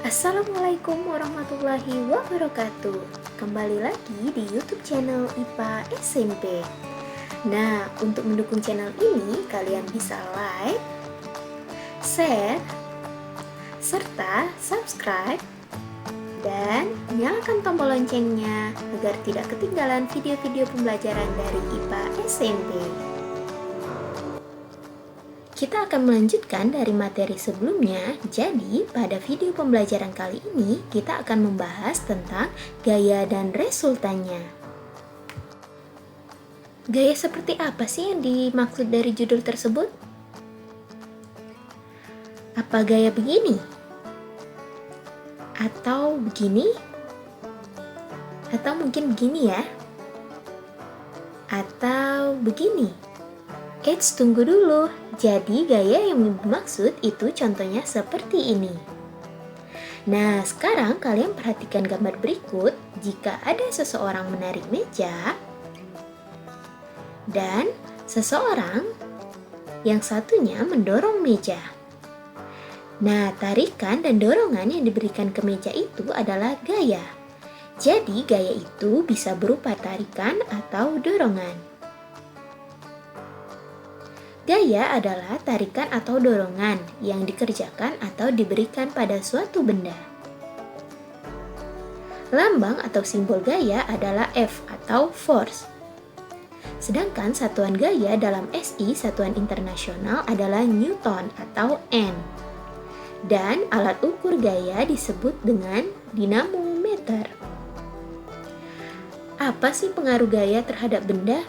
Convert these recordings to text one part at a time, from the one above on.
Assalamualaikum warahmatullahi wabarakatuh. Kembali lagi di YouTube channel IPA SMP. Nah, untuk mendukung channel ini, kalian bisa like, share, serta subscribe, dan nyalakan tombol loncengnya agar tidak ketinggalan video-video pembelajaran dari IPA SMP. Kita akan melanjutkan dari materi sebelumnya. Jadi, pada video pembelajaran kali ini kita akan membahas tentang gaya dan resultannya. Gaya seperti apa sih yang dimaksud dari judul tersebut? Apa gaya begini? Atau begini? Atau mungkin begini ya? Atau begini? Eits, tunggu dulu. Jadi gaya yang dimaksud itu contohnya seperti ini. Nah, sekarang kalian perhatikan gambar berikut. Jika ada seseorang menarik meja dan seseorang yang satunya mendorong meja. Nah, tarikan dan dorongan yang diberikan ke meja itu adalah gaya. Jadi, gaya itu bisa berupa tarikan atau dorongan. Gaya adalah tarikan atau dorongan yang dikerjakan atau diberikan pada suatu benda. Lambang atau simbol gaya adalah F atau force. Sedangkan satuan gaya dalam SI, satuan internasional, adalah Newton atau N. Dan alat ukur gaya disebut dengan dinamometer. Apa sih pengaruh gaya terhadap benda?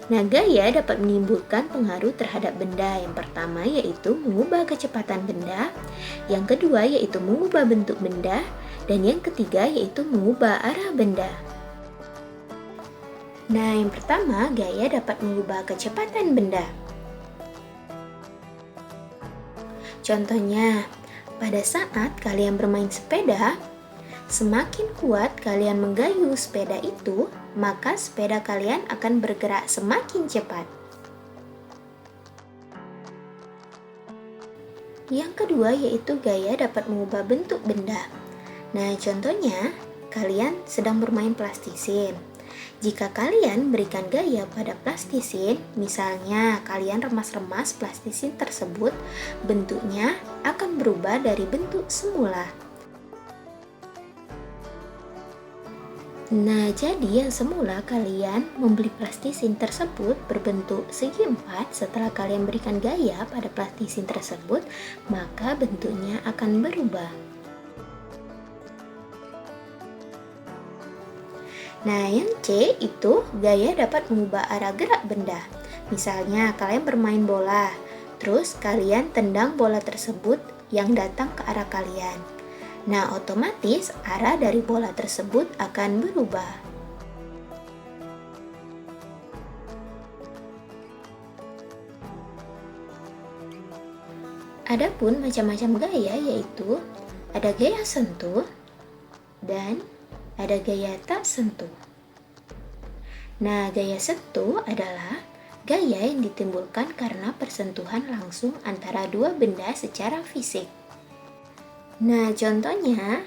Nah, gaya dapat menimbulkan pengaruh terhadap benda. Yang pertama yaitu mengubah kecepatan benda, yang kedua yaitu mengubah bentuk benda, dan yang ketiga yaitu mengubah arah benda. Nah, yang pertama, gaya dapat mengubah kecepatan benda. Contohnya, pada saat kalian bermain sepeda, semakin kuat kalian menggayuh sepeda itu, maka sepeda kalian akan bergerak semakin cepat. Yang kedua yaitu gaya dapat mengubah bentuk benda. Nah, contohnya, kalian sedang bermain plastisin. Jika kalian berikan gaya pada plastisin, misalnya kalian remas-remas plastisin tersebut, bentuknya akan berubah dari bentuk semula. Nah, jadi yang semula kalian membeli plastisin tersebut berbentuk segi empat, setelah kalian berikan gaya pada plastisin tersebut, maka bentuknya akan berubah. Nah, yang C itu gaya dapat mengubah arah gerak benda. Misalnya, kalian bermain bola, terus kalian tendang bola tersebut yang datang ke arah kalian. Nah, otomatis arah dari bola tersebut akan berubah. Adapun macam-macam gaya yaitu ada gaya sentuh dan ada gaya tak sentuh. Nah, gaya sentuh adalah gaya yang ditimbulkan karena persentuhan langsung antara dua benda secara fisik. Nah, contohnya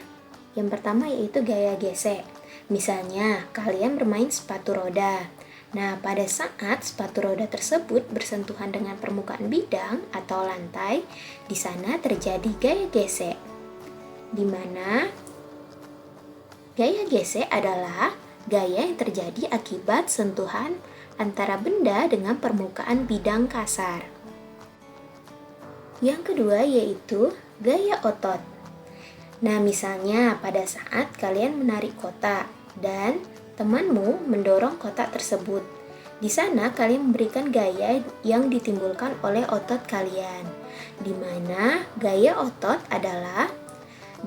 yang pertama yaitu gaya gesek. Misalnya, kalian bermain sepatu roda. Nah, pada saat sepatu roda tersebut bersentuhan dengan permukaan bidang atau lantai, di sana terjadi gaya gesek. Di mana gaya gesek adalah gaya yang terjadi akibat sentuhan antara benda dengan permukaan bidang kasar. Yang kedua yaitu gaya otot. Nah, misalnya pada saat kalian menarik kotak dan temanmu mendorong kotak tersebut. Di sana kalian memberikan gaya yang ditimbulkan oleh otot kalian. Di mana gaya otot adalah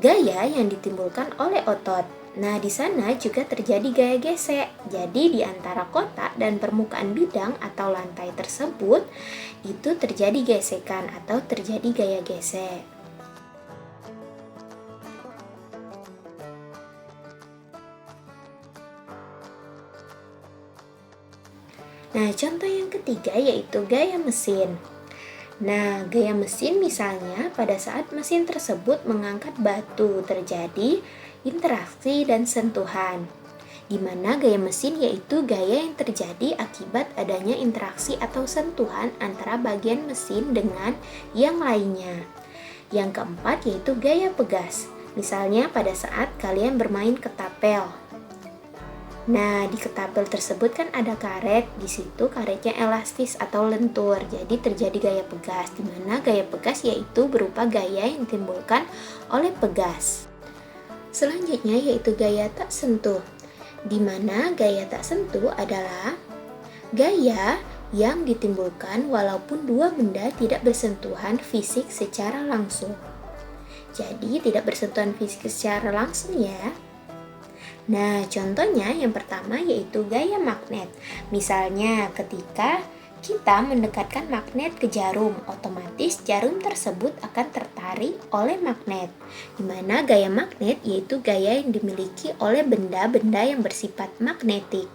gaya yang ditimbulkan oleh otot. Nah, di sana juga terjadi gaya gesek. Jadi di antara kotak dan permukaan bidang atau lantai tersebut itu terjadi gesekan atau terjadi gaya gesek. Nah, contoh yang ketiga yaitu gaya mesin. Nah, gaya mesin misalnya pada saat mesin tersebut mengangkat batu terjadi interaksi dan sentuhan, di mana gaya mesin yaitu gaya yang terjadi akibat adanya interaksi atau sentuhan antara bagian mesin dengan yang lainnya. Yang keempat yaitu gaya pegas, misalnya pada saat kalian bermain ketapel. Nah, di ketapel tersebut kan ada karet, di situ karetnya elastis atau lentur, jadi terjadi gaya pegas, di mana gaya pegas yaitu berupa gaya yang ditimbulkan oleh pegas. Selanjutnya yaitu gaya tak sentuh, di mana gaya tak sentuh adalah gaya yang ditimbulkan walaupun dua benda tidak bersentuhan fisik secara langsung. Jadi tidak bersentuhan fisik secara langsung ya. Nah, contohnya yang pertama yaitu gaya magnet. Misalnya ketika kita mendekatkan magnet ke jarum, otomatis jarum tersebut akan tertarik oleh magnet. Di mana gaya magnet yaitu gaya yang dimiliki oleh benda-benda yang bersifat magnetik.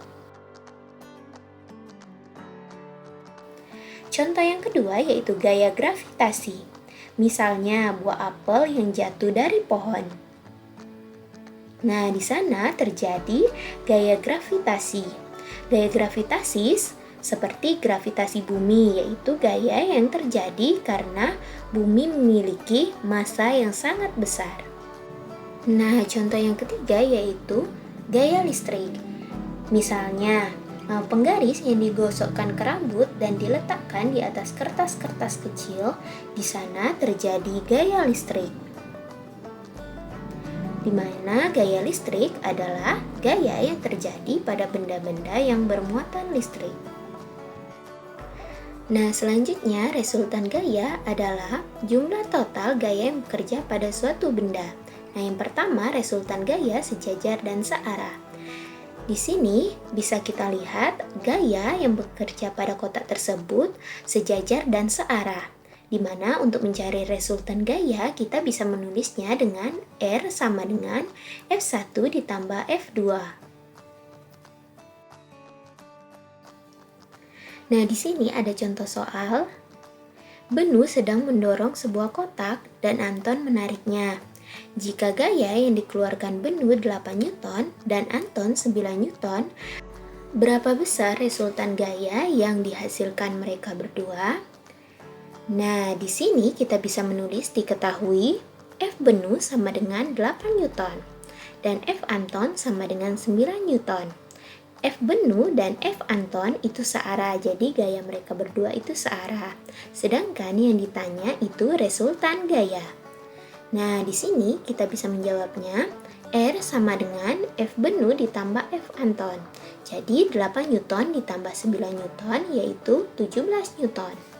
Contoh yang kedua yaitu gaya gravitasi. Misalnya buah apel yang jatuh dari pohon. Nah, di sana terjadi gaya gravitasi. Gaya gravitasi seperti gravitasi bumi, yaitu gaya yang terjadi karena bumi memiliki massa yang sangat besar. Nah, contoh yang ketiga yaitu gaya listrik. Misalnya, penggaris yang digosokkan ke rambut dan diletakkan di atas kertas-kertas kecil, di sana terjadi gaya listrik. Di mana gaya listrik adalah gaya yang terjadi pada benda-benda yang bermuatan listrik. Nah, selanjutnya resultan gaya adalah jumlah total gaya yang bekerja pada suatu benda. Nah, yang pertama resultan gaya sejajar dan searah. Di sini bisa kita lihat gaya yang bekerja pada kotak tersebut sejajar dan searah. Di mana untuk mencari resultan gaya kita bisa menulisnya dengan R sama dengan F1 ditambah F2. Nah, di sini ada contoh soal. Benu sedang mendorong sebuah kotak dan Anton menariknya. Jika gaya yang dikeluarkan Benu 8 Newton dan Anton 9 Newton, berapa besar resultan gaya yang dihasilkan mereka berdua? Nah, di sini kita bisa menulis diketahui F Benu sama dengan 8 Newton dan F Anton sama dengan 9 Newton. F Benu dan F Anton itu searah, jadi gaya mereka berdua itu searah. Sedangkan yang ditanya itu resultan gaya. Nah, di sini kita bisa menjawabnya R sama dengan F Benu ditambah F Anton. Jadi 8 Newton ditambah 9 Newton yaitu 17 Newton.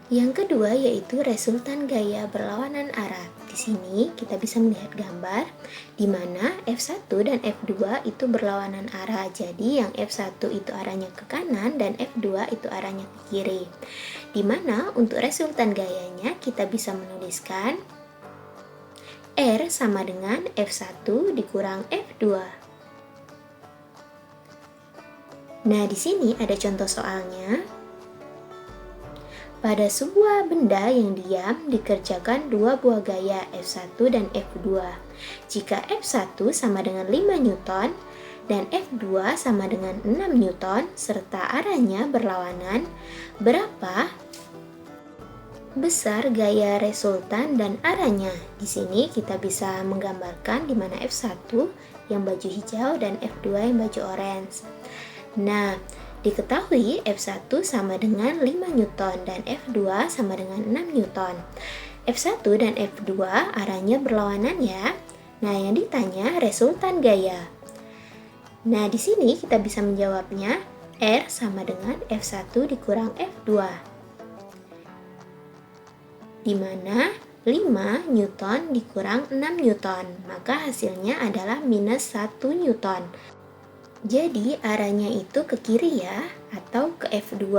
Yang kedua yaitu resultan gaya berlawanan arah. Di sini kita bisa melihat gambar di mana F1 dan F2 itu berlawanan arah. Jadi yang F1 itu arahnya ke kanan dan F2 itu arahnya ke kiri. Di mana untuk resultan gayanya kita bisa menuliskan R sama dengan F1 dikurang F2. Nah, di sini ada contoh soalnya. Pada sebuah benda yang diam dikerjakan dua buah gaya F1 dan F2. Jika F1 sama dengan 5 Newton dan F2 sama dengan 6 Newton serta arahnya berlawanan, berapa besar gaya resultan dan arahnya? Di sini kita bisa menggambarkan di mana F1 yang baju hijau dan F2 yang baju orange. Nah, diketahui F1 sama dengan 5 Newton dan F2 sama dengan 6 Newton. F1 dan F2 arahnya berlawanan ya. Nah, yang ditanya resultan gaya. Nah, di sini kita bisa menjawabnya R sama dengan F1 dikurang F2. Di mana 5 Newton dikurang 6 Newton, maka hasilnya adalah minus 1 Newton. Jadi arahnya itu ke kiri ya, atau ke F2.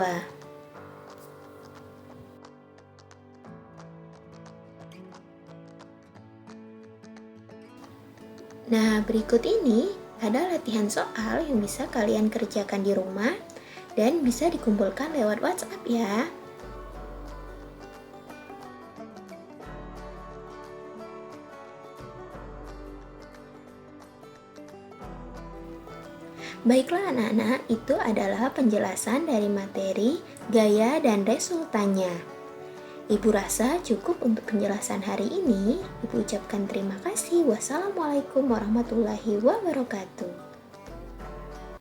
Nah, berikut ini ada latihan soal yang bisa kalian kerjakan di rumah dan bisa dikumpulkan lewat WhatsApp ya. Baiklah anak-anak, itu adalah penjelasan dari materi, gaya, dan resultannya. Ibu rasa cukup untuk penjelasan hari ini. Ibu ucapkan terima kasih. Wassalamualaikum warahmatullahi wabarakatuh.